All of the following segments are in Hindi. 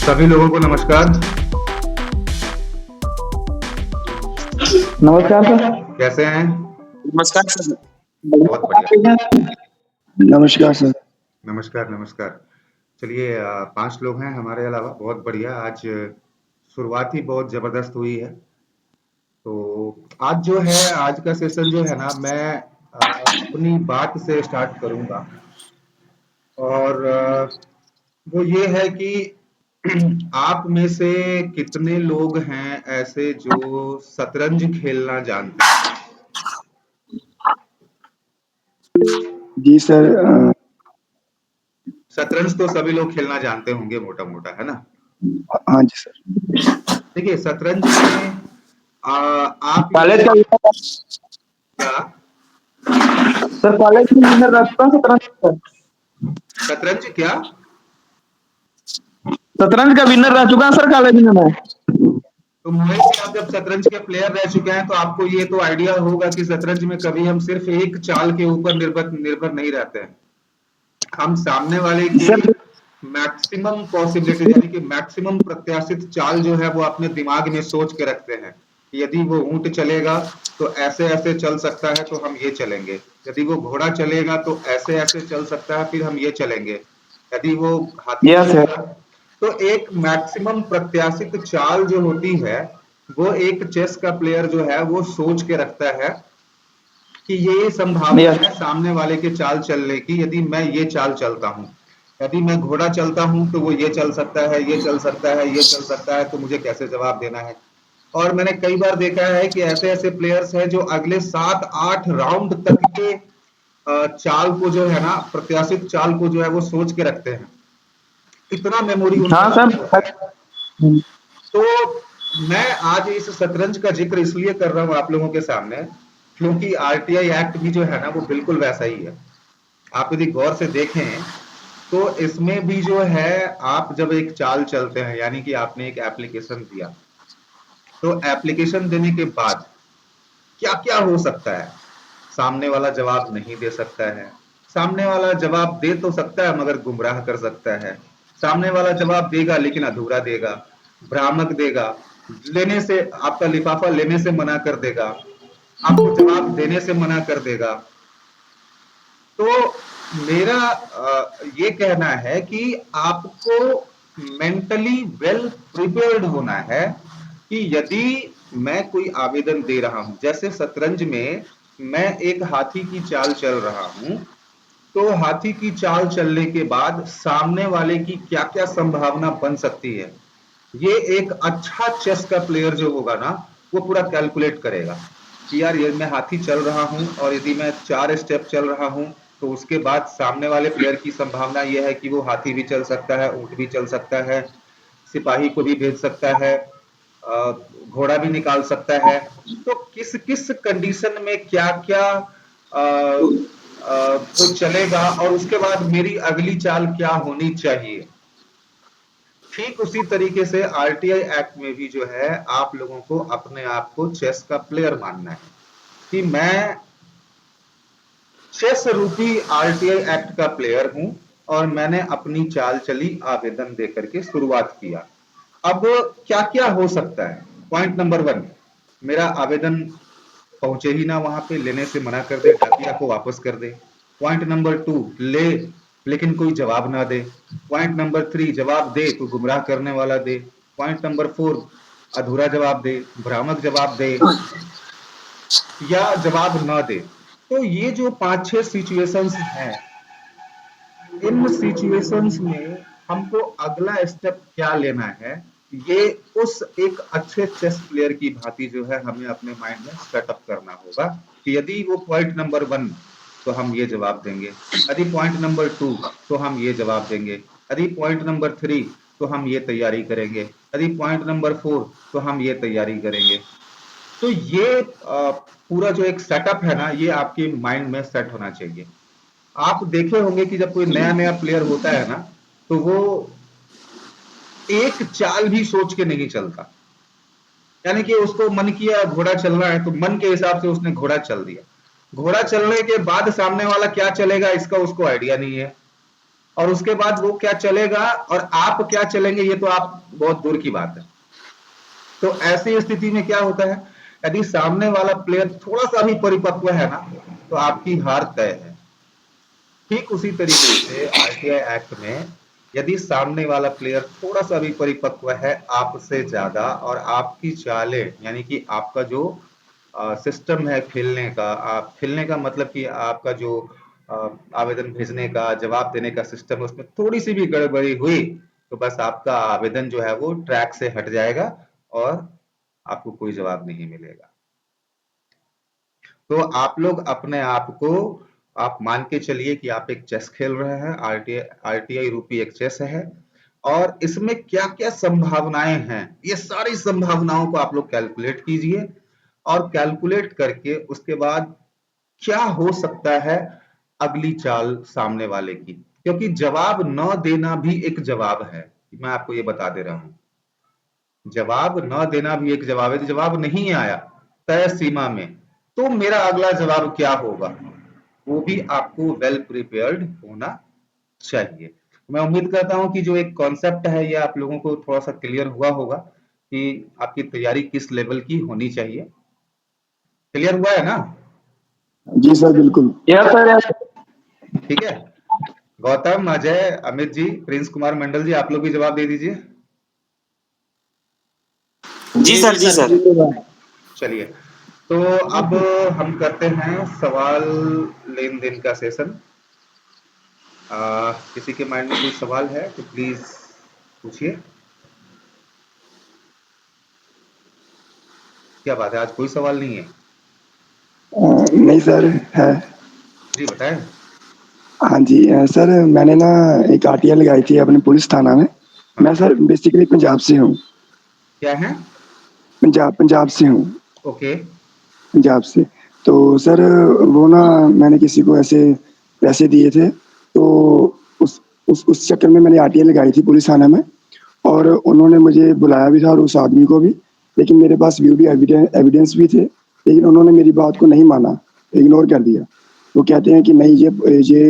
सभी लोगों को नमस्कार। नमस्कार सर। कैसे हैं? नमस्कार सर। बहुत बढ़िया। नमस्कार सर। नमस्कार नमस्कार। चलिए, 5 लोग हैं हमारे अलावा। बहुत बढ़िया। आज शुरुआत ही बहुत जबरदस्त हुई है। तो आज जो है, आज का सेशन जो है ना, मैं अपनी बात से स्टार्ट करूंगा। और वो ये है कि आप में से कितने लोग हैं ऐसे जो शतरंज खेलना जानते हैं? जी सर। शतरंज तो सभी लोग खेलना जानते होंगे, मोटा मोटा, है ना? हाँ जी सर। देखिए, शतरंज में आप कॉलेज ये का क्या? सर, कॉलेज में विनर रह चुका हूँ शतरंज। शतरंज क्या? शतरंज का विनर रह चुका सर कॉलेज में मैं। तो मोहित जी, आप जब शतरंज के प्लेयर रह चुके हैं तो आपको ये तो आइडिया होगा कि शतरंज में कभी हम सिर्फ एक चाल के ऊपर निर्भर निर्भर नहीं रहते हैं। हम सामने वाले की सर मैक्सिमम पॉसिबिलिटी, यानी कि मैक्सिमम प्रत्याशित चाल जो है वो अपने दिमाग में सोच के रखते हैं। यदि वो ऊंट चलेगा तो ऐसे ऐसे चल सकता है, तो हम ये चलेंगे। यदि वो घोड़ा चलेगा तो ऐसे ऐसे चल सकता है, फिर हम ये चलेंगे। यदि वो हाथी यस सर। चलेगा, तो एक मैक्सिमम प्रत्याशित चाल जो होती है, वो एक चेस का प्लेयर जो है वो सोच के रखता है कि ये संभावना यस। है सामने वाले के चाल चलने की। यदि मैं ये चाल चलता हूँ, यदि मैं घोड़ा चलता हूँ, तो वो ये चल सकता है, ये चल सकता है, ये चल सकता है, तो मुझे कैसे जवाब देना है। और मैंने कई बार देखा है कि ऐसे ऐसे प्लेयर्स हैं जो अगले 7-8 राउंड तक के चाल को जो है ना, प्रत्याशित चाल को जो है वो सोच के रखते हैं। इतना मेमोरी उनका हाँ पावर होता है। सर। तो मैं आज इस शतरंज का जिक्र इसलिए कर रहा हूं आप लोगों के सामने, क्योंकि आरटीआई एक्ट भी जो है ना वो बिल्कुल वैसा ही है। आप यदि गौर से देखें तो इसमें भी जो है, आप जब एक चाल चलते हैं, यानी कि आपने एक एप्लीकेशन दिया, तो एप्लीकेशन देने के बाद क्या क्या हो सकता है। सामने वाला जवाब नहीं दे सकता है, सामने वाला जवाब दे तो सकता है मगर गुमराह कर सकता है, सामने वाला जवाब देगा लेकिन अधूरा देगा, भ्रामक देगा, लेने से, आपका लिफाफा लेने से मना कर देगा, आपको जवाब देने से मना कर देगा। तो मेरा ये कहना है कि आपको मेंटली वेल प्रिपेयर्ड होना है कि यदि मैं कोई आवेदन दे रहा हूं, जैसे शतरंज में मैं एक हाथी की चाल चल रहा हूं, तो हाथी की चाल चलने के बाद सामने वाले की क्या क्या संभावना बन सकती है, ये एक अच्छा चेस का प्लेयर जो होगा ना, वो पूरा कैलकुलेट करेगा कि यार ये मैं हाथी चल रहा हूं, और यदि मैं 4 स्टेप चल रहा हूं, तो उसके बाद सामने वाले प्लेयर की संभावना यह है कि वो हाथी भी चल सकता है, ऊंट भी चल सकता है, सिपाही को भी भेज सकता है, घोड़ा भी निकाल सकता है। तो किस किस कंडीशन में क्या क्या वो चलेगा, और उसके बाद मेरी अगली चाल क्या होनी चाहिए। ठीक उसी तरीके से आरटीआई एक्ट में भी जो है, आप लोगों को अपने आप को चेस का प्लेयर मानना है कि मैं चेस रूपी आरटीआई एक्ट का प्लेयर हूं, और मैंने अपनी चाल चली आवेदन देकर के शुरुआत किया। अब क्या क्या हो सकता है? पॉइंट नंबर 1, मेरा आवेदन पहुंचे ही ना वहां पे, लेने से मना कर दे, डाकिया को वापस कर दे। पॉइंट नंबर 2, ले लेकिन कोई जवाब ना दे। पॉइंट नंबर 3, जवाब दे तो गुमराह करने वाला दे। पॉइंट नंबर 4, अधूरा जवाब दे, भ्रामक जवाब दे, या जवाब ना दे। तो ये जो 5-6 सिचुएशंस हैं, इन सिचुएशंस में हमको अगला स्टेप क्या लेना है, ये उस एक अच्छे चेस प्लेयर की भांति जो है हमें अपने माइंड में सेटअप करना होगा कि यदि वो पॉइंट नंबर 1, तो हम ये जवाब देंगे। यदि पॉइंट नंबर 2, तो हम ये जवाब देंगे। यदि पॉइंट नंबर 3, तो हम ये तैयारी करेंगे। यदि पॉइंट नंबर 4, तो हम ये तैयारी करेंगे। तो ये पूरा जो एक सेटअप है ना, ये आपके माइंड में सेट होना चाहिए। आप देखे होंगे कि जब कोई नया नया प्लेयर होता है ना, तो वो एक चाल भी सोच के नहीं चलता। यानी कि उसको मन किया घोड़ा चलना है, तो मन के हिसाब से उसने घोड़ा चल दिया। घोड़ा चलने के बाद सामने वाला क्या चलेगा इसका उसको आइडिया नहीं है। और उसके बाद वो क्या चलेगा और आप क्या चलेंगे ये तो आप बहुत दूर की बात है। तो ऐसी स्थिति में क्या होता है, यदि सामने वाला प्लेयर थोड़ा सा भी परिपक्व है ना, तो आपकी हार तय है। ठीक उसी तरीके से आरटीआई एक्ट में यदि सामने वाला प्लेयर थोड़ा सा भी परिपक्व है आपसे ज्यादा, और आपकी चालें यानी कि आपका जो सिस्टम है खेलने का, आप खेलने का मतलब कि आपका जो आवेदन भेजने का, जवाब देने का सिस्टम, उसमें थोड़ी सी भी गड़बड़ी हुई तो बस आपका आवेदन जो है वो ट्रैक से हट जाएगा और आपको कोई जवाब नहीं मिलेगा। तो आप लोग अपने आप को, आप मान के चलिए कि आप एक चेस खेल रहे हैं, आरटीआई रूपी एक चेस है, और इसमें क्या क्या संभावनाएं हैं ये सारी संभावनाओं को आप लोग कैलकुलेट कीजिए, और कैलकुलेट करके उसके बाद क्या हो सकता है अगली चाल सामने वाले की, क्योंकि जवाब न देना भी एक जवाब है। मैं आपको ये बता दे रहा हूं, जवाब न देना भी एक जवाब है। जवाब नहीं आया तय सीमा में तो मेरा अगला जवाब क्या होगा, वो भी आपको वेल प्रिपेयर्ड होना चाहिए। मैं उम्मीद करता हूं कि जो एक कॉन्सेप्ट है ये आप लोगों को थोड़ा सा क्लियर हुआ होगा कि आपकी तैयारी किस लेवल की होनी चाहिए। क्लियर हुआ है ना? जी सर बिल्कुल। Yes sir yes. ठीक है। गौतम, अजय, अमित जी, प्रिंस कुमार मंडल जी, आप लोग भी जवाब दे दीजिए। जी सर, जी सर। चलिए, तो अब हम करते हैं सवाल लेन देन का सेशन। किसी के माइंड में कोई सवाल है तो प्लीज पूछिए। क्या बात है, आज कोई सवाल नहीं है? नहीं सर है। जी बताएं। हाँ जी सर मैंने ना एक आरटीआई लगाई थी अपने पुलिस थाना में। मैं हाँ, सर बेसिकली पंजाब से हूँ। क्या है? पंजाब से हूँ। ओके। पंजाब से। तो सर वो ना मैंने किसी को ऐसे पैसे दिए थे, तो उस चक्कर में मैंने आरटीआई लगाई थी पुलिस थाना में, और उन्होंने मुझे बुलाया भी था और उस आदमी को भी, लेकिन मेरे पास वीडियो एविडेंस भी थे, लेकिन उन्होंने मेरी बात को नहीं माना, इग्नोर कर दिया। वो कहते हैं कि नहीं ये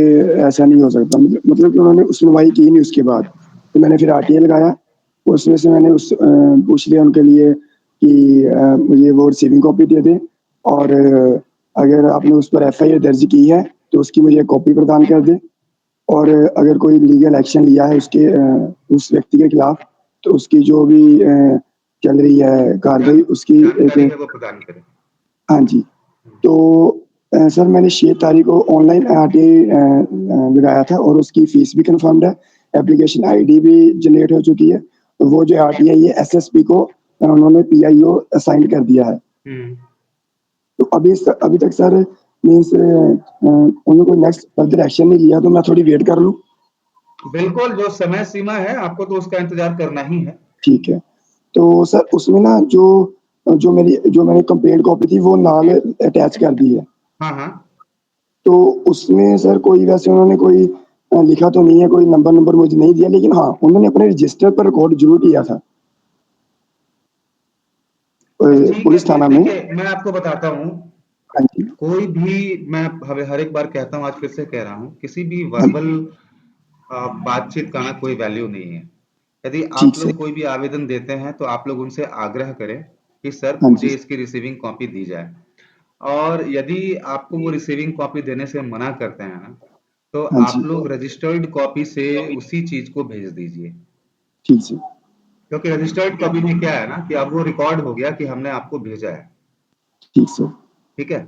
ऐसा नहीं हो सकता, मतलब कि उन्होंने सुनवाई की नहीं उसके बाद। तो मैंने फिर आरटीआई लगाया, उसमें से मैंने पूछ लिया उनके लिए कि मुझे वो रिसीविंग कॉपी दे दें, और अगर आपने उस पर एफआईआर दर्ज की है तो उसकी मुझे कॉपी प्रदान कर दें, और अगर कोई लीगल एक्शन लिया है उसके उस व्यक्ति के खिलाफ तो उसकी जो भी चल रही है कार्रवाई उसकी एक। जानकारी है वो प्रदान करें। हाँ जी। तो सर मैंने 6 तारीख को ऑनलाइन आरटीआई लगाया था और उसकी फीस भी कंफर्म्ड है, एप्लीकेशन आईडी भी जनरेट हो चुकी है। तो वो जो आरटीआई है एसएसपी को उन्होंने पीआईओ असाइन कर दिया है। हम्म। तो अभी तक सर मीन्स उन्होंने कोई नेक्स्ट फर्दर एक्शन नहीं लिया, तो मैं थोड़ी वेट कर लूँ? बिल्कुल, जो समय सीमा है आपको तो उसका इंतजार करना ही है। ठीक है। तो सर उसमें ना जो मैंने कंप्लेंट कॉपी थी वो नाल अटैच कर दी है। हाँ हाँ। तो उसमें सर कोई वैसे उन्होंने कोई लिखा तो नहीं है, कोई नंबर मुझे नहीं दिया, लेकिन हाँ उन्होंने अपने रजिस्टर पर रिकॉर्ड जरूर किया था ठीक है, पुलिस फिर थाना में। देखिए मैं आपको बताता हूँ, हाँ जी। कोई भी, मैं हर एक बार कहता हूँ, आज फिर से कह रहा हूँ, किसी भी हाँ, वर्बल बातचीत का ना कोई वैल्यू नहीं है। यदि ठीक आप सर। लोग कोई भी आवेदन देते हैं तो आप लोग उनसे आग्रह करें कि सर हाँ मुझे जी। इसकी रिसीविंग कॉपी दी जाए। और यदि आपको वो रिसीविंग कॉपी देने से मना करते हैं ना, तो हाँ आप जी। लोग रजिस्टर्ड कॉपी से उसी चीज को भेज दीजिए। ठीक सर। क्योंकि रजिस्टर्ड कॉपी में क्या है ना कि अब वो रिकॉर्ड हो गया कि हमने आपको भेजा है। ठीक सर। ठीक है।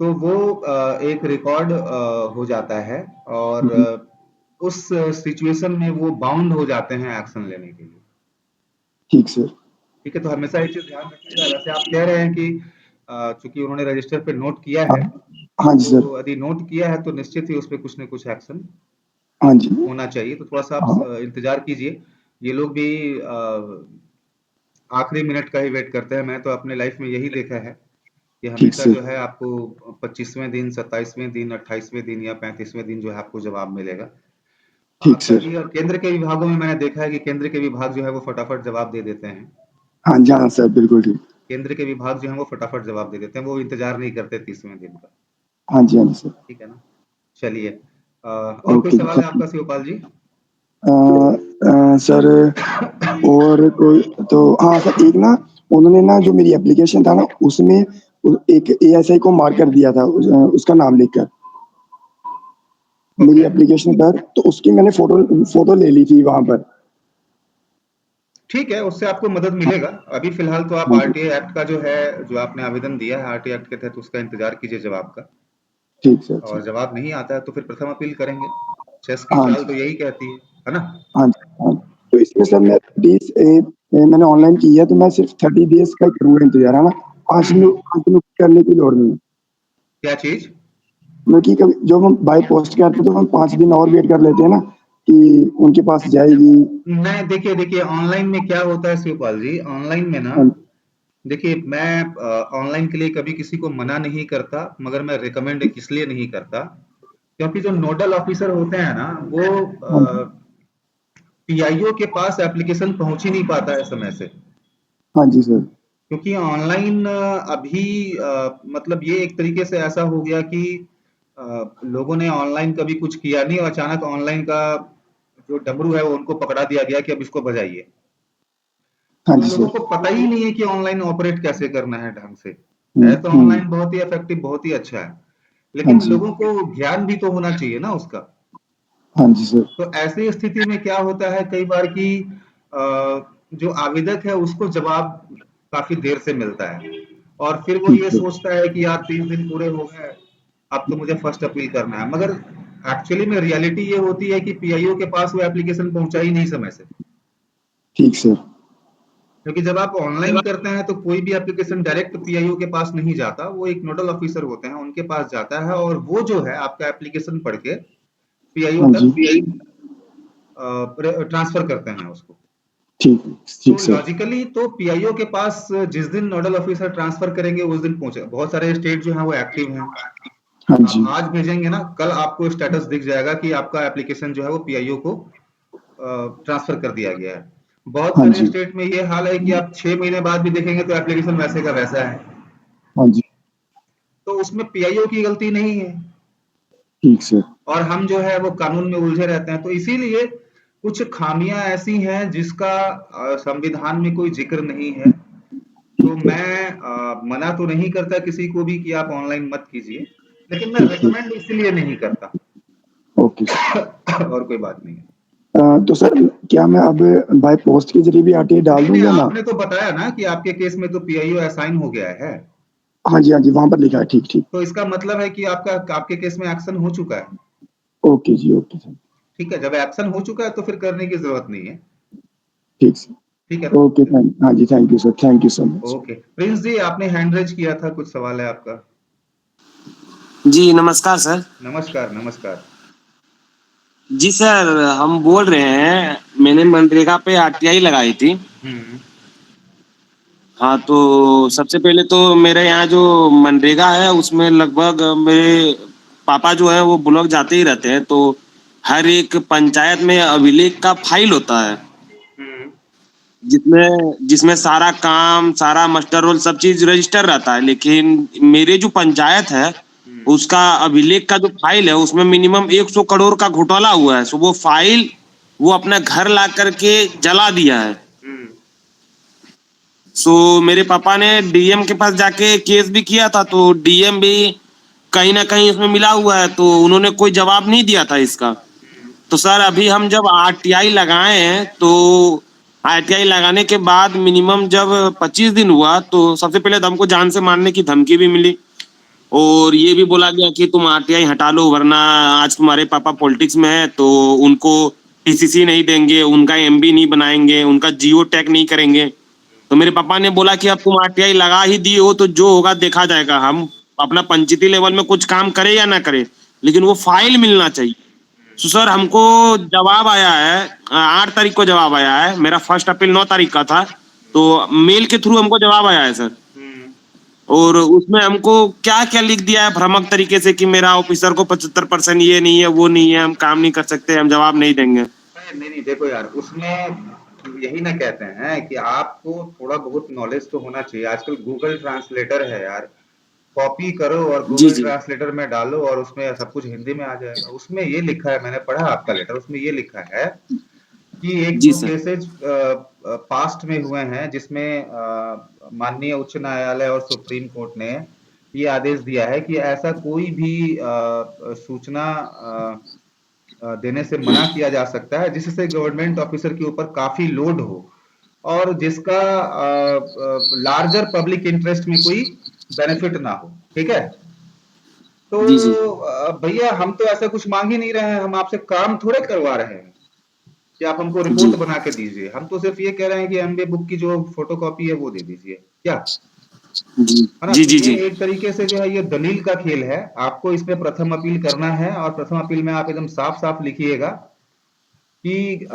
तो वो एक रिकॉर्ड हो जाता है, और हम्म, उस सिचुएशन में वो बाउंड हो जाते हैं एक्शन लेने के लिए। ठीक सर। ठीक है, तो हमेशा ये चीज ध्यान रखिएगा। वैसे आप कह रहे हैं कि चूंकि उन्होंने रजिस्टर पे नोट किया हाँ, है, हाँ जी सर। तो यदि नोट किया है तो निश्चित ही उस पे कुछ न कुछ एक्शन हाँ जी। होना चाहिए। तो थोड़ा सा आप हाँ। इंतजार कीजिए। ये लोग भी आखिरी मिनट का ही वेट करते हैं। मैं तो अपने लाइफ में यही देखा है कि ठीक हमेशा सर। जो है आपको 25वें दिन, 27वें दिन, 28वें दिन या 35वें दिन जो है आपको जवाब मिलेगा। ठीक अक्सर सर। ही, और केंद्र के विभागों में मैंने देखा है कि केंद्र के विभाग जो है वो फटाफट जवाब दे देते हैं। हाँ जी। हाँ सर बिल्कुल ठीक। केंद्र के विभाग जो है वो फटाफट जवाब दे देते हैं, वो इंतजार नहीं करते 30वें दिन का। हाँ जी। हाँ जी सर। ठीक है ना? चलिए, और कोई ओके जी सवाल है थैंक यू। आपका शिवपाल जी? सर और कोई तो हाँ सर, एक ना उन्होंने ना जो मेरी एप्लीकेशन था ना उसमें एक एएसआई को मार कर दिया था, उसका नाम लिखकर मेरी ओके, एप्लीकेशन पर, तो उसकी मैंने फोटो ले ली थी वहां पर। ठीक है, उससे आपको मदद मिलेगा। अभी फिलहाल तो आप हाँ जी। आरटीआई एक्ट का जो है, जो आपने आवेदन दिया है आरटीआई एक्ट के तहत, उसका इंतजार कीजिए जवाब का। ठीक सर, और ठीक। जवाब नहीं आता है तो फिर प्रथम अपील करेंगे। चेस की हाँ चाल जी। तो यही कहती है ना? हाँ जी। हाँ जी। तो इसमें सर मैं 30 मैंने ऑनलाइन की है, तो मैं सिर्फ 30 डेज का करूंगा इंतजार, है ना? पांच हम्म, मिनट 5 मिनट करने की लोड़ नहीं है। क्या चीज? क्योंकि कभी जो हम बाय पोस्ट करते हैं तो हम 5 दिन और वेट कर लेते हैं ना कि उनके पास जाएगी। नहीं, देखिए देखिए, ऑनलाइन में क्या होता है शिवपाल जी, ऑनलाइन में ना, हाँ देखिए मैं ऑनलाइन के लिए कभी किसी को मना नहीं करता, मगर मैं रिकमेंड इसलिए नहीं करता क्योंकि जो नोडल ऑफिसर होते हैं ना, वो हाँ पीआईओ के पास एप्लीकेशन पहुंच ही नहीं पाता है समय से। हाँ जी सर। क्योंकि ऑनलाइन अभी मतलब ये एक तरीके से ऐसा हो गया कि लोगों ने ऑनलाइन कभी कुछ किया नहीं और अचानक ऑनलाइन का जो डमरू है वो उनको पकड़ा दिया गया कि अब इसको बजाइए। हाँ तो जी लोगों सर। को पता ही नहीं है कि ऑनलाइन ऑपरेट कैसे करना है ढंग से। है तो हम्म। ऑनलाइन बहुत ही इफेक्टिव, बहुत ही अच्छा है, हाँ लेकिन जी। लोगों को ज्ञान भी तो होना चाहिए ना उसका। हाँ जी सर। तो ऐसी स्थिति में क्या होता है कई बार कि अ, जो आवेदक है उसको जवाब काफी देर से मिलता है, और फिर वो ठीक ये है। सोचता है कि यार 30 दिन पूरे हो गए, अब तो मुझे फर्स्ट अपील करना है। मगर एक्चुअली में रियलिटी ये होती है कि पीआईओ के पास वो एप्लीकेशन पहुंचा ही नहीं समय से। ठीक सर। क्योंकि जब आप ऑनलाइन करते हैं तो कोई भी एप्लीकेशन डायरेक्ट पीआईओ के पास नहीं जाता, वो एक नोडल ऑफिसर होते हैं उनके पास जाता है, और वो जो है आपका एप्लीकेशन पढ़ के पीआईओ हाँ जी। तक ट्रांसफर करते हैं उसको। ठीक। तो ठीक सर। लॉजिकली तो पीआईओ के पास जिस दिन नोडल ऑफिसर ट्रांसफर करेंगे उस दिन पहुंचे। बहुत सारे स्टेट जो हैं वो एक्टिव हैं। हाँ आप जी। आज भेजेंगे ना, कल आपको स्टेटस दिख जाएगा कि आपका एप्लीकेशन जो है वो पीआईओ को ट्रांसफर कर दिया गया है। बहुत हाँ सारे जी। स्टेट में ये हाल है कि आप 6 महीने बाद भी देखेंगे तो एप्लीकेशन वैसे का वैसा है। हाँ जी। तो उसमें पीआईओ की गलती नहीं है, ठीक सर। और हम जो है वो कानून में उलझे रहते हैं। तो इसीलिए कुछ खामियां ऐसी हैं जिसका संविधान में कोई जिक्र नहीं है। तो ठीक है। मैं मना तो नहीं करता किसी को भी कि आप ऑनलाइन मत कीजिए, लेकिन मैं ठीक है। रेकमेंड इसलिए नहीं करता। Okay sir. और कोई बात नहीं है। तो सर क्या मैं अब बाय पोस्ट के जरिए भी आरटीआई डाल नहीं दूं नहीं, या ना? आपने तो बताया ना कि आपके केस में तो पीआईओ असाइन हो गया है। हाँ जी, हाँ जी, वहां पर लिखा है। ठीक ठीक। तो इसका मतलब है कि आपका आपके केस में एक्शन हो चुका है। ओके जी, ओके सर। ठीक है, जब एक्शन हो चुका है तो फिर करने की जरूरत नहीं है। ठीक सर। ठीक है ना? ओके, हाँ जी, thank you sir, thank you so much. Okay Prince ji, आपने हैंड रेज किया था, कुछ सवाल है आपका? जी नमस्कार सर। नमस्कार नमस्कार। जी सर, हम बोल रहे हैं, मैंने मनरेगा पे आरटीआई लगाई थी। हम्म। हाँ, तो सबसे पहले तो मेरे यहाँ जो मनरेगा है उसमें लगभग मेरे पापा जो है वो ब्लॉक जाते ही रहते हैं, तो हर एक पंचायत में अभिलेख का फाइल होता है, हम्म। जिसमें जिसमें सारा काम, सारा मास्टर रोल, सब चीज रजिस्टर रहता है। लेकिन मेरे जो पंचायत है हम्म। उसका अभिलेख का जो फाइल है उसमें मिनिमम 100 करोड़ का घोटाला हुआ है। सो वो फाइल वो अपना घर ला करके जला दिया है। हम्म। सो मेरे पापा ने डीएम के पास जाके केस भी किया था, तो डीएम भी कहीं ना कहीं उसमें मिला हुआ है, तो उन्होंने कोई जवाब नहीं दिया था इसका। तो सर अभी हम जब आरटीआई लगाए हैं, तो आरटीआई लगाने के बाद मिनिमम जब 25 दिन हुआ तो सबसे पहले तो हमको जान से मारने की धमकी भी मिली, और ये भी बोला गया कि तुम आरटीआई हटा लो वरना आज तुम्हारे पापा पॉलिटिक्स में है तो उनको पीसीसी नहीं देंगे, उनका एमबी नहीं बनाएंगे, उनका जियो टैग नहीं करेंगे। तो मेरे पापा ने बोला कि अब तुम आरटीआई लगा ही दिए हो तो जो होगा देखा जाएगा, हम अपना पंचायती लेवल में कुछ काम करे या ना करे, लेकिन वो फाइल मिलना चाहिए। तो सर हमको जवाब आया है, 8 तारीख को जवाब आया है। मेरा फर्स्ट अपील 9 तारीख का था, तो मेल के थ्रू हमको जवाब आया है सर। हम्म। और उसमें हमको क्या क्या लिख दिया है भ्रामक तरीके से कि मेरा ऑफिसर को 75% ये नहीं है वो नहीं है, हम काम नहीं कर सकते, हम जवाब नहीं देंगे। नहीं नहीं नहीं, देखो यार, उसमें यही ना कहते हैं कि आपको थोड़ा बहुत नॉलेज तो होना चाहिए। आजकल गूगल ट्रांसलेटर है यार, कॉपी करो और जी गूगल जी। ट्रांसलेटर में डालो और उसमें सब कुछ हिंदी में आ जाएगा। उसमें ये लिखा है, मैंने पढ़ा आपका लेटर, उसमें ये लिखा है कि एक जी दो सर। केसेज पास्ट में हुए हैं जिसमें माननीय उच्च न्यायालय और सुप्रीम कोर्ट ने ये आदेश दिया है कि ऐसा कोई भी सूचना देने से मना किया जा सकता है जिससे गवर्नमेंट ऑफिसर के ऊपर काफी लोड हो और जिसका लार्जर पब्लिक इंटरेस्ट में कोई बेनिफिट ना हो। ठीक है, तो जी जी भैया हम तो ऐसा कुछ मांग ही नहीं रहे हैं, हम आपसे काम थोड़े करवा रहे हैं कि आप हमको जी रिपोर्ट बना के दीजिए। हम तो सिर्फ ये कह रहे हैं कि एमबीए बुक की जो फोटोकॉपी है वो दे दीजिए, क्या जी है ना। जी तो जी ये जी एक तरीके से जो है ये दलील का खेल है। आपको इसमें प्रथम अपील करना है और प्रथम अपील में आप एकदम साफ साफ लिखिएगा कि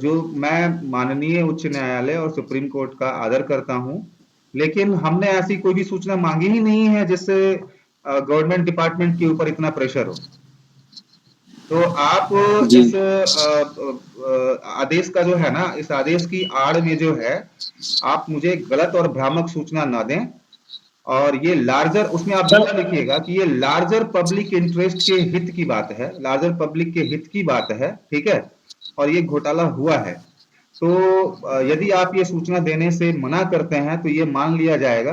जो मैं माननीय उच्च न्यायालय और सुप्रीम कोर्ट का आदर करता हूं, लेकिन हमने ऐसी कोई भी सूचना मांगी ही नहीं है जिससे गवर्नमेंट डिपार्टमेंट के ऊपर इतना प्रेशर हो। तो आप जी इस आदेश का जो है ना, इस आदेश की आड़ में जो है आप मुझे गलत और भ्रामक सूचना ना दें। और ये लार्जर, उसमें आप सर। बिल्कुल लिखिएगा कि ये लार्जर पब्लिक इंटरेस्ट के हित की बात है, लार्जर पब्लिक के हित की बात है। ठीक है, और ये घोटाला हुआ है। तो यदि आप ये सूचना देने से मना करते हैं तो ये मान लिया जाएगा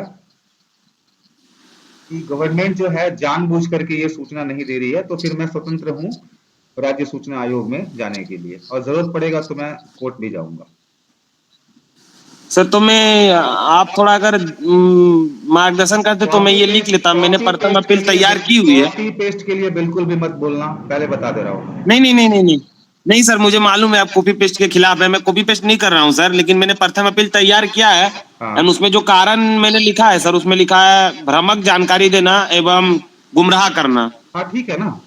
कि गवर्नमेंट जो है जानबूझ करके ये सूचना नहीं दे रही है। तो फिर मैं स्वतंत्र हूं राज्य सूचना आयोग में जाने के लिए, और जरूरत पड़ेगा तो मैं कोर्ट भी जाऊंगा। सर तो मैं आप थोड़ा अगर मार्गदर्शन करते तो मैं ये लिख लेता। मैंने कॉपी प्रथम पेस्ट के अपील लिए तैयार की हुई है। कॉपी पेस्ट के लिए बिल्कुल भी मत बोलना, पहले बता दे रहा हूं। नहीं नहीं नहीं नहीं नहीं नहीं सर, मुझे मालूम है आप कॉपी पेस्ट के खिलाफ है। मैं कॉपी पेस्ट नहीं कर रहा हूँ सर, लेकिन मैंने प्रथम अपील तैयार किया है। हाँ एंड उसमें जो कारण मैंने लिखा है सर, उसमें लिखा है भ्रामक जानकारी देना एवं गुमराह करना। हाँ, ठीक है ना,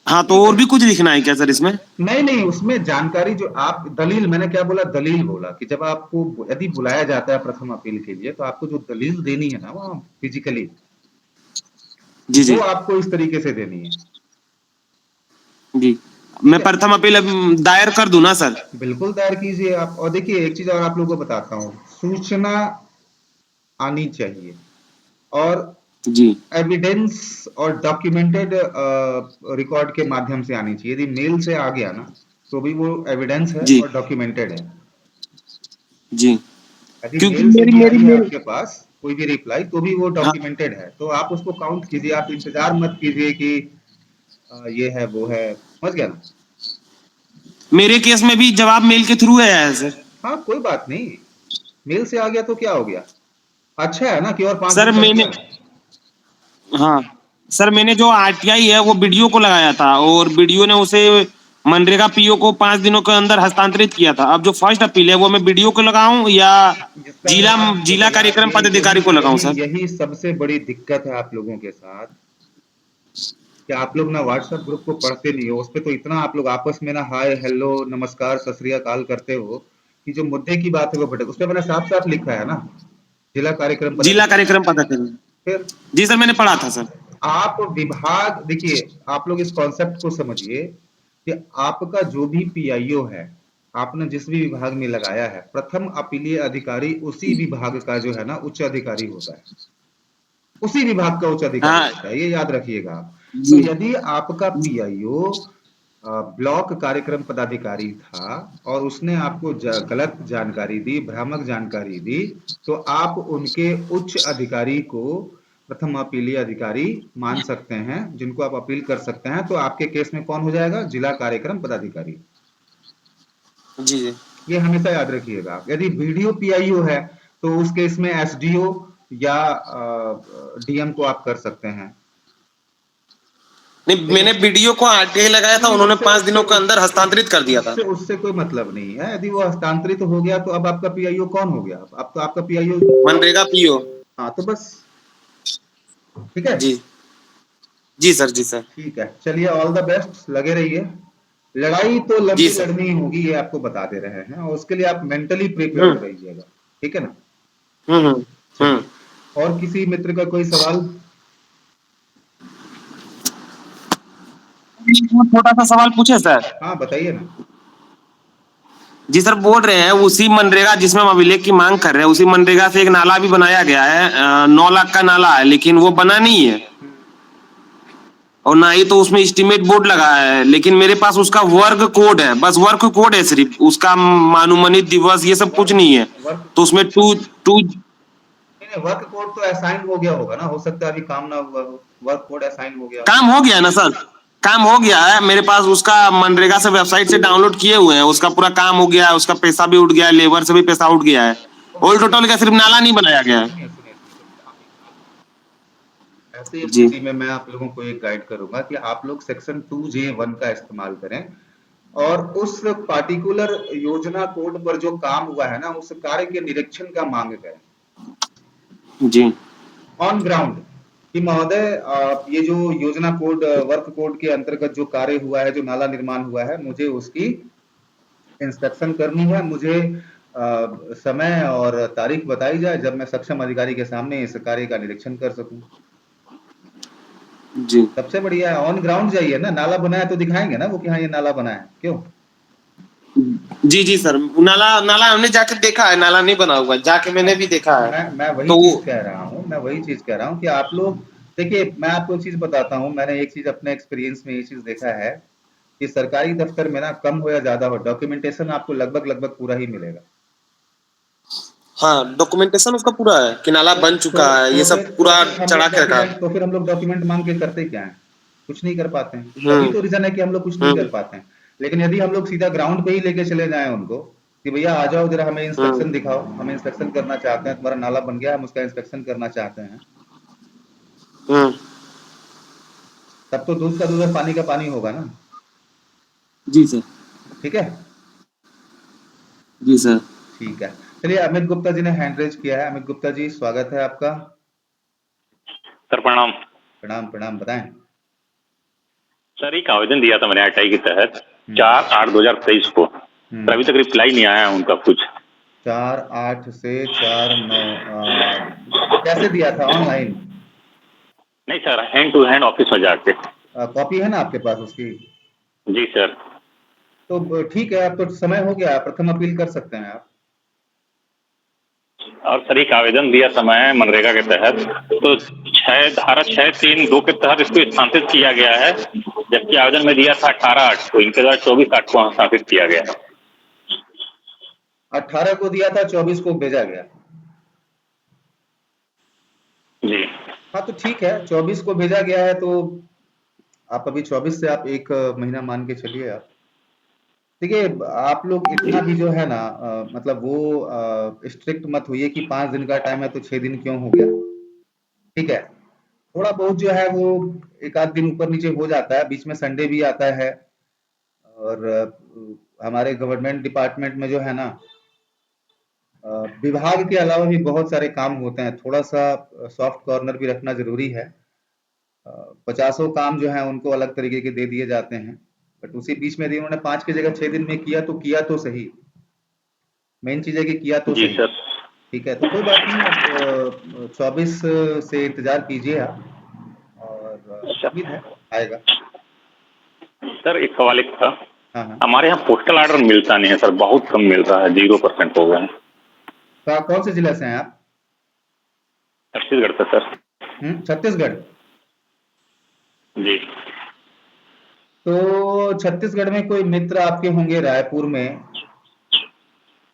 हाँ, तो ठीक और है। भी कुछ लिखना है क्या सर इसमें? नहीं नहीं, उसमें जानकारी जो आप दलील, मैंने क्या बोला, दलील बोला कि जब आपको यदि बुलाया जाता है प्रथम अपील के लिए तो आपको जो दलील देनी है ना वहाँ फिजिकली, जी वो जी आपको इस तरीके से देनी है। जी। ठीक मैं है, प्रथम अपील अब दायर कर दूं ना सर? बिल्कुल दायर कीजिए आप। और देखिए एक चीज और आप लोगों को बताता हूँ, सूचना आनी चाहिए और जी एविडेंस और डॉक्यूमेंटेड रिकॉर्ड के माध्यम से आनी चाहिए। यदि मेल से आ गया ना तो भी वो एविडेंस है जी और डॉक्यूमेंटेड है। जी। यदि क्योंकि मेल से मेरी भी मेरी आई है मेरी आपके पास कोई भी रिप्लाई तो भी वो हाँ, डॉक्यूमेंटेड है, तो आप उसको काउंट कीजिए। आप इंतजार मत कीजिए कि ये है वो है, समझ गया ना। मेरे केस में भी जवाब मेल के थ्रू आया है सर। हाँ कोई बात नहीं, मेल से आ गया तो क्या हो गया, अच्छा है ना कि और 5 दिन सर बच मैंने गया। हाँ सर, मैंने जो आरटीआई है वो बीडीओ को लगाया था और बीडीओ ने उसे मनरेगा पीओ को 5 दिनों के अंदर हस्तांतरित किया था। अब जो फर्स्ट अपील है वो मैं बीडीओ को लगाऊं या जिसका जिला मैंने आपको जिला बोला कार्यक्रम कि पदाधिकारी यही को लगाऊं यही सर? यही सबसे बड़ी दिक्कत है आप लोगों के साथ कि आप लोग ना व्हाट्सएप ग्रुप को पढ़ते नहीं हो। उस पे तो इतना आप लोग आपस में ना हाय हेलो नमस्कार सत श्री अकाल करते हो कि जो मुद्दे की बात है वो भटक। उस पे मैंने साफ साफ लिखा है ना, जिला कार्यक्रम जिला पदाधिकारी। कार्यक्रम पदाधिकारी। फिर जी सर, मैंने पढ़ा था सर। आप विभाग, देखिए आप लोग इस कॉन्सेप्ट को समझिए कि आपका जो भी पीआईओ है, आपने जिस भी विभाग में लगाया है, प्रथम अपीलीय अधिकारी उसी विभाग का जो है ना उच्च अधिकारी होता है, उसी विभाग का उच्च अधिकारी हाँ होता है, ये याद रखिएगा आप। तो जी यदि आपका पीआईओ ब्लॉक कार्यक्रम पदाधिकारी था और उसने आपको गलत जानकारी दी, भ्रामक जानकारी दी, तो आप उनके उच्च अधिकारी को प्रथम अपीलीय अधिकारी मान सकते हैं, जिनको आप अपील कर सकते हैं। तो आपके केस में कौन हो जाएगा, जिला कार्यक्रम पदाधिकारी। जी जी। ये हमेशा याद रखिएगा। यदि वीडियो पीआईओ है तो उस केस में एसडीओ या डीएम को आप कर सकते हैं। नहीं, लेकिन मैंने बीडीओ को आरटीआई लगाया था, नहीं, उन्होंने उससे 5 दिनों उससे के अंदर उससे हस्तांतरित कर दिया था। उससे उससे कोई मतलब नहीं है। यदि वो हस्तांतरित हो गया तो अब आपका पीआईओ कौन हो गया, अब तो आपका पीआईओ। मनरेगा पीओ। हाँ तो बस, ठीक है। जी जी सर, जी सर। ठीक है, चलिए ऑल द बेस्ट, लगे रहिए। लड़ाई तो जी लंबी सर। लड़नी होगी, ये आपको बता दे रहे हैं, और उसके लिए आप मेंटली हम्म प्रिपेयर्ड रहिएगा। ठीक है ना। हम्म हम्म हम्म। चलिए, और किसी मित्र का कोई सवाल। छोटा सा सवाल पूछे सर? हाँ बताइए ना। जी सर, बोल रहे हैं उसी मनरेगा जिसमें हम अभिलेख की मांग कर रहे हैं, उसी मनरेगा से एक नाला भी बनाया गया है। 9 लाख का नाला है, लेकिन वो बना नहीं है। और ना ही तो उसमें एस्टीमेट बोर्ड लगा है, लेकिन मेरे पास उसका वर्क कोड है, बस वर्क कोड है सिर्फ, उसका मानुमनित दिवस ये सब कुछ नहीं है। वर्क तो उसमें टू टू नहीं, वर्क कोड तो असाइन हो गया होगा ना, हो सकता है अभी काम ना हुआ हो, वर्क कोड असाइन हो गया हो। काम हो गया है ना सर, काम हो गया है मेरे पास, उसका मनरेगा से वेबसाइट से डाउनलोड किए हुए हैं, उसका पूरा काम हो गया है, उसका पैसा भी उठ गया है, लेबर से भी पैसा उठ गया है। ऑल टोटल का सिर्फ नाला नहीं बनाया गया है। सुनिए सुनिए सुनिए, ऐसी जी स्थिति में मैं आप लोगों को एक गाइड करूंगा कि आप लोग सेक्शन 2J1 का इस्तेमाल करें और उस पार्टिकुलर योजना कोड पर जो काम हुआ है ना, उस कार्य के निरीक्षण का मांग करें जी ऑन ग्राउंड कि महोदय ये जो योजना कोड वर्क कोड के अंतर्गत जो कार्य हुआ है, जो नाला निर्माण हुआ है, मुझे उसकी इंस्पेक्शन करनी है, मुझे समय और तारीख बताई जाए जब मैं सक्षम अधिकारी के सामने इस कार्य का निरीक्षण कर सकूं। जी सबसे बढ़िया है ऑन ग्राउंड जाइए ना, नाला बनाया तो दिखाएंगे ना वो कि हाँ ये नाला बना है, क्यों? जी जी सर, नाला नाला हमने जाके देखा है, नाला नहीं बना हुआ, जाके मैंने भी देखा है। मैं वही तो चीज कह रहा हूँ, मैं वही चीज कह रहा हूँ कि आप लोग देखिए, मैं आपको एक चीज बताता हूँ, मैंने एक चीज अपने एक्सपीरियंस में ये चीज देखा है कि सरकारी दफ्तर में ना कम हो या ज्यादा हो, डॉक्यूमेंटेशन आपको लगभग लगभग पूरा ही मिलेगा। हाँ, डॉक्यूमेंटेशन उसका पूरा है कि नाला बन चुका है, ये सब पूरा हम चढ़ा लोग के रखा है। डॉक्यूमेंट तो फिर हम लोग डॉक्यूमेंट मांग के करते क्या है? कुछ नहीं कर पाते हैं, तभी हम्म तो रीजन है कि हम लोग कुछ नहीं कर हम्म पाते हैं। लेकिन यदि हम लोग सीधा ग्राउंड पे ही लेके चले जाएं उनको कि भैया आ जाओ जरा हमें इंस्पेक्शन हम्म दिखाओ, हमें इंस्पेक्शन करना चाहते हैं, तुम्हारा नाला बन गया हम उसका इंस्पेक्शन करना चाहते हैं, हम्म। तब तो दूध का दूध और पानी का पानी होगा ना। जी सर। ठीक है, जी सर। ठीक है। चलिए, अमित गुप्ता जी ने हैंड रेज किया है। अमित गुप्ता जी, स्वागत है आपका। सर प्रणाम। प्रणाम प्रणाम, बताएं। सर एक आवेदन दिया था मैंने आरटीआई के तहत हम्म 4/8/2023 को, सर अभी हम्म तक रिप्लाई नहीं आया है उनका कुछ। 4/8 से 4/9 कैसे दिया था? ऑनलाइन? नहीं sir, hand to hand office में जाके। कॉपी है ना आपके पास उसकी? जी सर। तो ठीक है, अब तो समय हो गया, प्रथम अपील कर सकते हैं आप। और सर एक आवेदन दिया था मैं मनरेगा के तहत, तो 6 धारा 6(3)(2) के तहत इसको स्थानांतरित किया गया है, जबकि आवेदन में दिया था 18/8 को, इनके द्वारा 24/8 को स्थानांतरित किया गया है। 18 को दिया था, 24 को भेजा गया। जी हाँ तो ठीक है, 24 को भेजा गया है तो आप अभी 24 से आप एक महीना मान के चलिए आप। देखिए, आप लोग इतना भी जो है ना मतलब वो स्ट्रिक्ट मत होइए कि 5 दिन का टाइम है तो 6 दिन क्यों हो गया। ठीक है, थोड़ा बहुत जो है वो एक आध दिन ऊपर नीचे हो जाता है, बीच में संडे भी आता है और हमारे गवर्नमेंट डिपार्टमेंट में जो है ना विभाग के अलावा भी बहुत सारे काम होते हैं, थोड़ा सा सॉफ्ट कॉर्नर भी रखना जरूरी है। 50 काम जो है उनको अलग तरीके के दे दिए जाते हैं, बट उसी बीच में यदि उन्होंने 5 की जगह 6 दिन में किया तो सही। मेन चीज है कि किया तो जी सही। सर। ठीक है, तो कोई बात नहीं, आप 24 से इंतजार कीजिए आप और अच्छा उम्मीद है आएगा। सर, एक सवाल एक था, हाँ हाँ, हमारे यहाँ पोस्टल ऑर्डर मिलता नहीं है सर, बहुत कम मिल रहा है, 0% हो गए हैं। कौन से जिला से हैं आप? छत्तीसगढ़ से सर। छत्तीसगढ़? जी तो छत्तीसगढ़ में कोई मित्र आपके होंगे रायपुर में,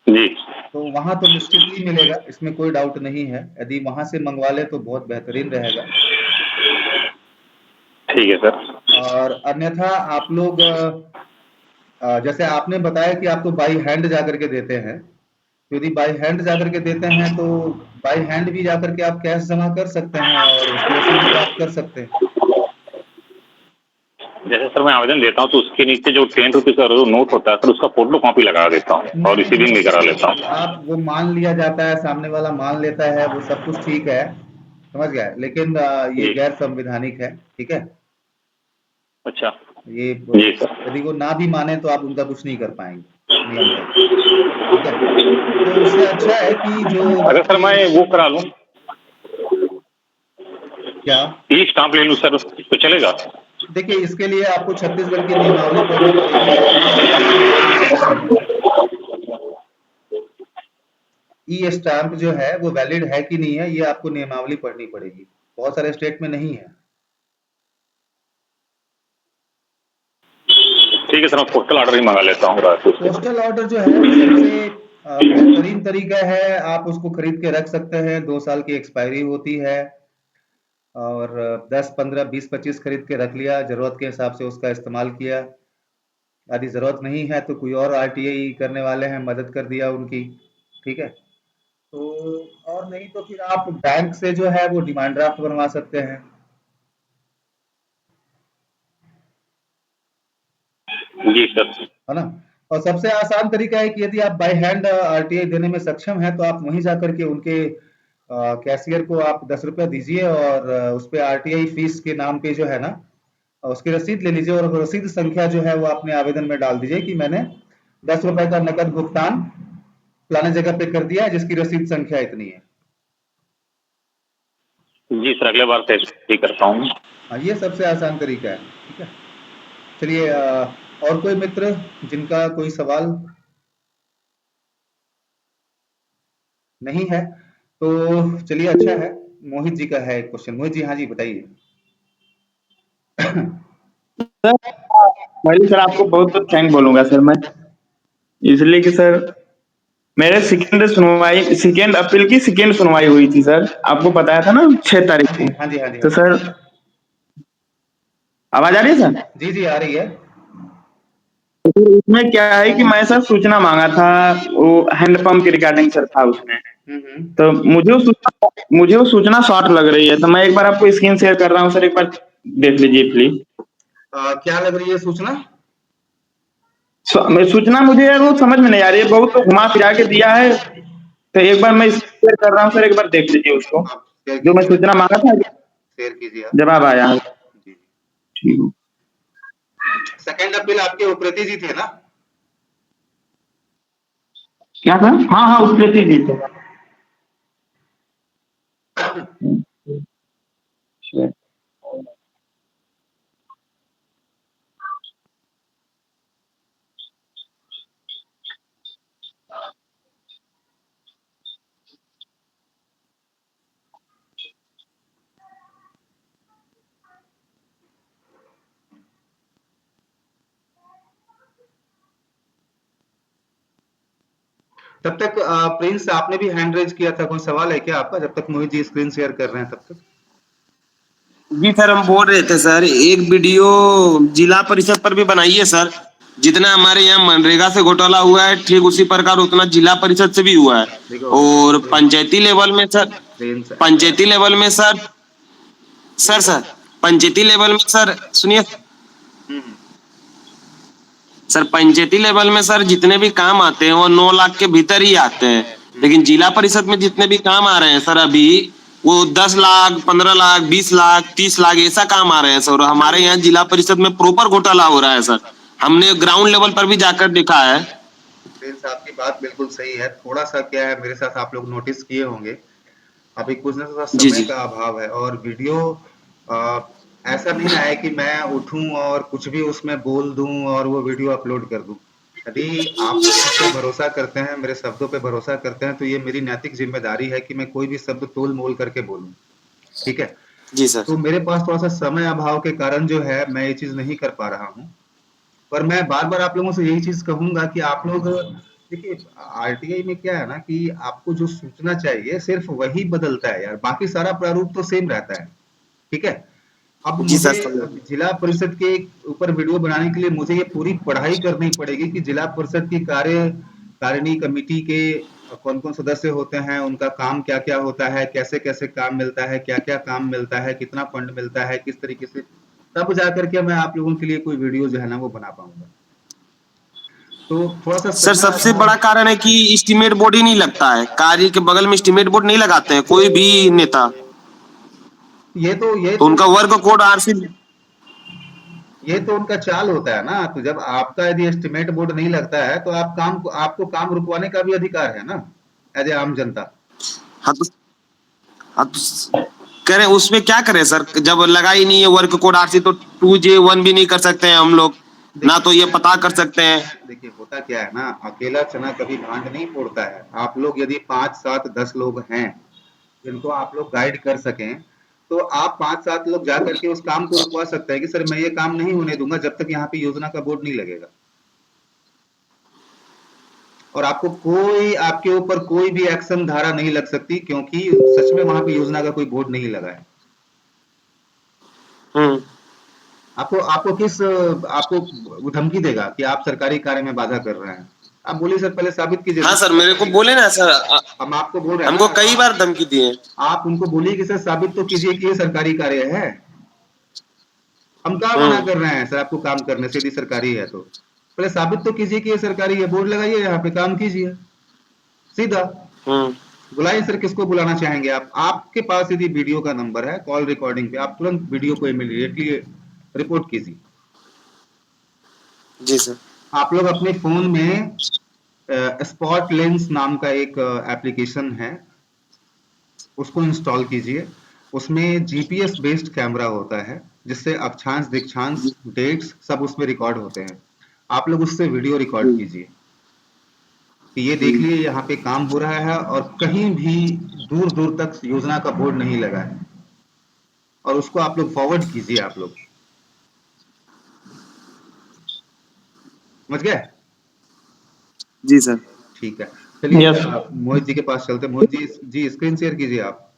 जी। तो वहां तो निश्चितली मिलेगा, इसमें कोई डाउट नहीं है। यदि वहां से मंगवा ले तो बहुत बेहतरीन रहेगा। ठीक है सर। और अन्यथा आप लोग जैसे आपने बताया कि आप तो बाई हैंड जाकर के देते हैं, तो यदि बाई हैंड जाकर के देते हैं तो बाई हैंड भी जाकर के आप कैश जमा कर सकते हैं और उसकी भी प्राप्त कर सकते हैं। जैसे सर मैं आवेदन देता हूँ तो उसके नीचे जो 10 रुपीज का नोट होता है सर, उसका फोटो कॉपी लगा देता हूँ नहीं और इसी दिन नहीं, में करा लेता हूँ। आप वो मान लिया जाता है, सामने वाला मान लेता है, वो सब कुछ ठीक है, समझ गया, लेकिन ये जी। गैर संवैधानिक है। ठीक है, अच्छा। ये जी सर। यदि वो ना भी माने तो आप उनका कुछ नहीं कर पाएंगे नियम तक। ठीक है, तो उससे अच्छा है कि जो अगर सर मैं वो करा लूँ, क्या, ई स्टाम्प ले लूँ सर, तो चलेगा? देखिए इसके लिए आपको छत्तीसगढ़ की नियमावली पढ़नी पड़ेगी। ई स्टाम्प जो है वो वैलिड है कि नहीं है, ये आपको नियमावली पढ़नी पड़ेगी, बहुत सारे स्टेट में नहीं है। ठीक है सर, मैं पोस्टल ऑर्डर ही मंगा लेता हूँ रात को। पोस्टल ऑर्डर जो है वो सबसे बेहतरीन तरीका है। आप उसको खरीद के रख सकते हैं, 2 साल की एक्सपायरी होती है। और 10, 15, 20, 25 खरीद के रख लिया, जरूरत के हिसाब से उसका इस्तेमाल किया। यदि जरूरत नहीं है तो कोई और आरटीआई करने वाले हैं, मदद कर दिया उनकी। ठीक है, तो और नहीं तो फिर आप बैंक से जो है वो डिमांड ड्राफ्ट बनवा सकते हैं, जी सर। है ना। और सबसे आसान तरीका है कि यदि आप बाय हैंड आरटीआई देने में सक्षम हैं तो आप वहीं जाकर के उनके कैशियर को आप 10 रुपया दीजिए और उस पे आरटीआई फीस के नाम पे जो है ना उसकी रसीद ले लीजिए, और रसीद संख्या जो है वो अपने आवेदन में डाल दीजिए कि मैंने 10 रुपए का नकद भुगतान फलाने जगह पे कर दिया है, जिसकी रसीद संख्या इतनी है। जी सर, अगले बार से ही करता हूँ। हाँ, ये सबसे आसान तरीका है। ठीक है, चलिए और कोई मित्र जिनका कोई सवाल नहीं है तो चलिए, अच्छा है। मोहित जी का है एक क्वेश्चन। मोहित जी, हाँ जी, बताइए। सर पहले सर आपको बहुत बहुत थैंक बोलूंगा सर मैं, इसलिए कि सर मेरे सेकेंड अपील की सेकेंड सुनवाई हुई थी सर, आपको बताया था ना 6 तारीख हाँ जी, को। हाँ जी, हाँ जी, हाँ तो जी। सर आवाज आ रही है सर? जी जी, आ रही है। तो सर उसमें क्या है कि मैं सर सूचना मांगा था, वो हैंडपंप के रिगार्डिंग सर था उसमें। हम्म। तो मुझे वो सूचना शॉर्ट लग रही है, तो मैं एक बार आपको स्क्रीन शेयर कर रहा हूँ सर, एक बार देख लीजिए प्लीज। क्या लग रही है सूचना? सूचना मुझे वो समझ में नहीं आ रही है, बहुत तो घुमा फिरा के दिया है। तो एक बार मैं शेयर कर रहा हूँ सर, एक बार देख लीजिए उसको, आप शेयर जो मैं कीजिए, सूचना मांगा था, शेयर कीजिए आप। जवाब आया है। जी। ठीक है। सेकंड अपील आपके उप्रेती जी थे ना? क्या सर? हाँ हाँ, उस पे जी थे। तब तक प्रिंस, आपने भी हैंड रेज किया था, कोई सवाल है क्या आपका, जब तक मोहित जी स्क्रीन शेयर कर रहे हैं तब तक? जी सर, हम बोल रहे थे सर, एक वीडियो जिला परिषद पर भी बनाइए सर। जितना हमारे यहाँ मनरेगा से घोटाला हुआ है, ठीक उसी प्रकार उतना जिला परिषद से भी हुआ है। देखो और पंचायती लेवल में सर, प्रिंस, ऐसा पंचायती लेवल में सर, सर पंचायती लेवल में सर, सुनिए हम्म, सर, पंचायती लेवल में सर जितने भी काम आते हैं वो 9 लाख के भीतर ही आते हैं। लेकिन जिला परिषद में जितने भी काम आ रहे हैं सर अभी, वो 10 लाख, 15 लाख, 20 लाख, 30 लाख ऐसा काम आ रहे हैं सर। और हमारे यहाँ जिला परिषद में प्रॉपर घोटाला हो रहा है सर। हमने ग्राउंड लेवल पर भी जाकर देखा है। प्रिंस, आपकी बात बिल्कुल सही है। थोड़ा सा क्या है, मेरे साथ आप लोग नोटिस किए होंगे, अभी कुछ ना थोड़ा जी समय जी का अभाव है, और वीडियो आ, ऐसा नहीं है कि मैं उठूं और कुछ भी उसमें बोल दूं और वो वीडियो अपलोड कर दूं। यदि आप लोग मुझ पे भरोसा करते हैं, मेरे शब्दों पे भरोसा करते हैं, तो ये मेरी नैतिक जिम्मेदारी है कि मैं कोई भी शब्द तोल मोल करके बोलूं। ठीक है, जी सर। तो मेरे पास थोड़ा सा समय अभाव के कारण जो है मैं ये चीज नहीं कर पा रहा हूँ। पर मैं बार बार आप लोगों से यही चीज कहूंगा कि आप लोग देखिए, आरटीआई में क्या है ना कि आपको जो सूचना चाहिए सिर्फ वही बदलता है यार, बाकी सारा प्रारूप तो सेम रहता है। ठीक है, अब जी मुझे सर, समझ गए। जिला परिषद के ऊपर वीडियो बनाने के लिए मुझे ये पूरी पढ़ाई करनी पड़ेगी कि जिला परिषद की कारिणी कमेटी के कौन कौन सदस्य होते हैं, उनका काम क्या क्या होता है, कैसे कैसे काम मिलता है, क्या क्या काम मिलता है, कितना फंड मिलता है, किस तरीके से, तब जाकर के मैं आप लोगों के लिए कोई वीडियो जो है ना वो बना पाऊंगा। तो थोड़ा सा सर समय सबसे अभाव। बड़ा कारण है कि एस्टीमेट बोर्ड ही नहीं लगता है। कार्य के बगल में एस्टीमेट बोर्ड नहीं लगाते हैं कोई भी नेता। ये तो ये तो तो उनका वर्क कोड आरसी। ये तो उनका चाल होता है ना। तो जब आपका यदि एस्टिमेट बोर्ड नहीं लगता है तो आपको काम रुकवाने का भी अधिकार है ना, एज ए आम जनता। हाँ तो, हाँ तो करें उसमें क्या करें सर, जब लगा ही नहीं है वर्क कोड आरसी तो 2J1 भी नहीं कर सकते हैं हम लोग, ना देखिए तो ये क्या पता कर सकते हैं। देखिए होता क्या है ना, अकेला चना कभी भांड नहीं फोड़ता है। आप लोग यदि 5, 7, 10 लोग हैं जिनको आप लोग गाइड कर सकें, तो आप 5-7 लोग जा करके उस काम को रुकवा सकते हैं कि सर मैं ये काम नहीं होने दूंगा जब तक यहाँ पे योजना का बोर्ड नहीं लगेगा। और आपको कोई आपके ऊपर कोई भी एक्शन धारा नहीं लग सकती, क्योंकि सच में वहां पे योजना का कोई बोर्ड नहीं लगा है। आपको आपको किस आपको वो धमकी देगा कि आप सरकारी कार्य में बाधा कर रहे हैं? आप बोलिए सर, पहले साबित कीजिए। हाँ सर, मेरे को बोले ना सर, हम आपको बोल रहे हैं हमको ना, कई बार धमकी दिए। आप उनको बोलिए कि सर साबित तो कीजिए कि ये सरकारी कार्य है। हम कहाँ मना कर रहे हैं सर आपको काम करने से, यदि सरकारी है तो पहले साबित तो कीजिए कि ये सरकारी है, बोर्ड लगाइए, यहाँ पे काम कीजिए सीधा। बुलाइए सर, किसको बुलाना चाहेंगे आप? आपके पास यदि वीडियो का नंबर है, कॉल रिकॉर्डिंग पे आप तुरंत वीडियो को इमीडिएटली रिपोर्ट कीजिए। जी सर। आप लोग अपने फोन में स्पॉट लेंस नाम का एक एप्लीकेशन है, उसको इंस्टॉल कीजिए। उसमें जीपीएस बेस्ड कैमरा होता है, जिससे अक्षांश दीक्षांश डेट्स सब उसमें रिकॉर्ड होते हैं। आप लोग उससे वीडियो रिकॉर्ड कीजिए कि ये देख लिए यहाँ पे काम हो रहा है और कहीं भी दूर दूर तक योजना का बोर्ड नहीं लगा है, और उसको आप लोग फॉरवर्ड कीजिए। आप लोग समझ गए? जी सर। ठीक है, चलिए Yes. मोहित जी के पास चलते हैं। मोहित जी स्क्रीन शेयर कीजिए आप।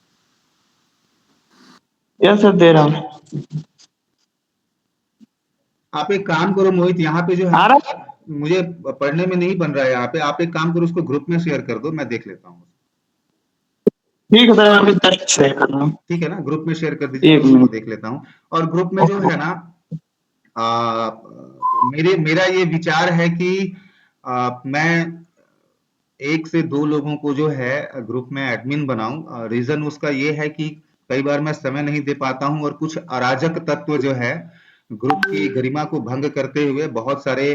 यस सर, दे रहा हूँ। आप एक काम करो मोहित, यहाँ पे जो आ है रहा है? मुझे पढ़ने में नहीं बन रहा है यहाँ पे, आप एक काम करो, उसको ग्रुप में शेयर कर दो, मैं देख लेता हूँ। ठीक है सर, मैं अभी जस्ट शेयर कर रहा हूँ। ठीक है ना, ग्रुप में शेयर कर दीजिए, एक मैं उसको मिनट। देख लेता हूँ। और ग्रुप में जो है ना, मेरा ये विचार है कि मैं 1 से 2 लोगों को जो है ग्रुप में एडमिन बनाऊं। रीजन उसका ये है कि कई बार मैं समय नहीं दे पाता हूं और कुछ अराजक तत्व जो है ग्रुप की गरिमा को भंग करते हुए बहुत सारे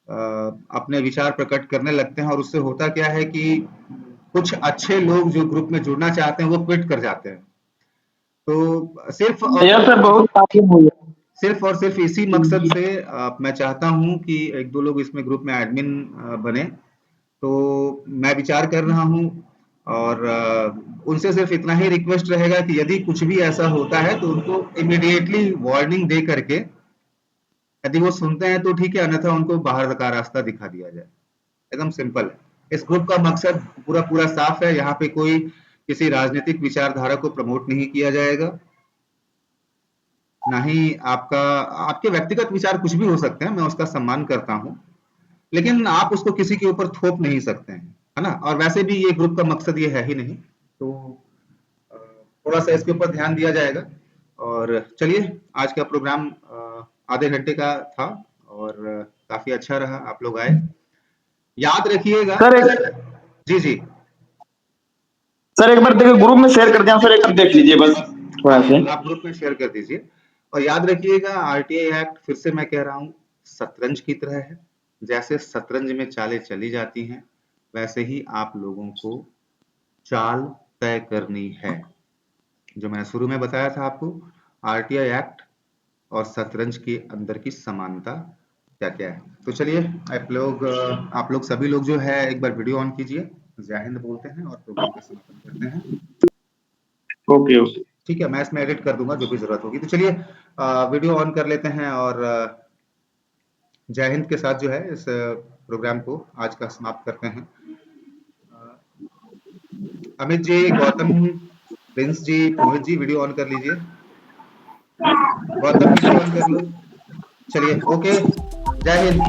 अपने विचार प्रकट करने लगते हैं, और उससे होता क्या है कि कुछ अच्छे लोग जो ग्रुप में जुड़ना चाहते हैं वो क्विट कर जाते हैं। तो यस सर, बहुत काफी हुई है। सिर्फ और सिर्फ इसी मकसद से मैं चाहता हूं कि 1-2 लोग इसमें ग्रुप में एडमिन बने। तो मैं विचार कर रहा हूं, और उनसे सिर्फ इतना ही रिक्वेस्ट रहेगा कि यदि कुछ भी ऐसा होता है तो उनको इमीडिएटली वार्निंग दे करके, यदि वो सुनते हैं तो ठीक है, अन्यथा उनको बाहर का रास्ता दिखा दिया जाए। एकदम सिंपल है। इस ग्रुप का मकसद पूरा पूरा साफ है, यहाँ पे कोई किसी राजनीतिक विचारधारा को प्रमोट नहीं किया जाएगा, ना ही आपके व्यक्तिगत विचार कुछ भी हो सकते हैं, मैं उसका सम्मान करता हूं, लेकिन आप उसको किसी के ऊपर थोप नहीं सकते हैं, है ना? और वैसे भी ये ग्रुप का मकसद ये है ही नहीं, तो थोड़ा सा इसके ऊपर ध्यान दिया जाएगा। और चलिए, आज का प्रोग्राम आधे घंटे का था और काफी अच्छा रहा, आप लोग आए। याद रखिएगा सर जी जी, सर एक बार देखिए, ग्रुप में शेयर कर दिया सर, एक बार देख लीजिए बस थोड़ा से। आप ग्रुप में शेयर कर दीजिए। और याद रखिएगा, आरटीआई एक्ट फिर से मैं कह रहा हूँ शतरंज की तरह है। जैसे शतरंज में चालें चली जाती हैं, वैसे ही आप लोगों को चाल तय करनी है। जो मैंने शुरू में बताया था आपको, आरटीआई एक्ट और शतरंज के अंदर की समानता क्या क्या है। तो चलिए, आप लोग सभी लोग जो है एक बार वीडियो ऑन कीजिए, जय हिंद बोलते हैं और प्रोग्राम का समापन करते हैं। Okay okay. ठीक है, मैं इसमें एडिट कर दूंगा जो भी जरूरत होगी। तो चलिए वीडियो ऑन कर लेते हैं और जय हिंद के साथ जो है इस प्रोग्राम को आज का समाप्त करते हैं। Amit ji, Gautam, Prince ji, Mohit ji, video on कर लीजिए। गौतम, वीडियो ऑन कर लो। चलिए, ओके, जय हिंद।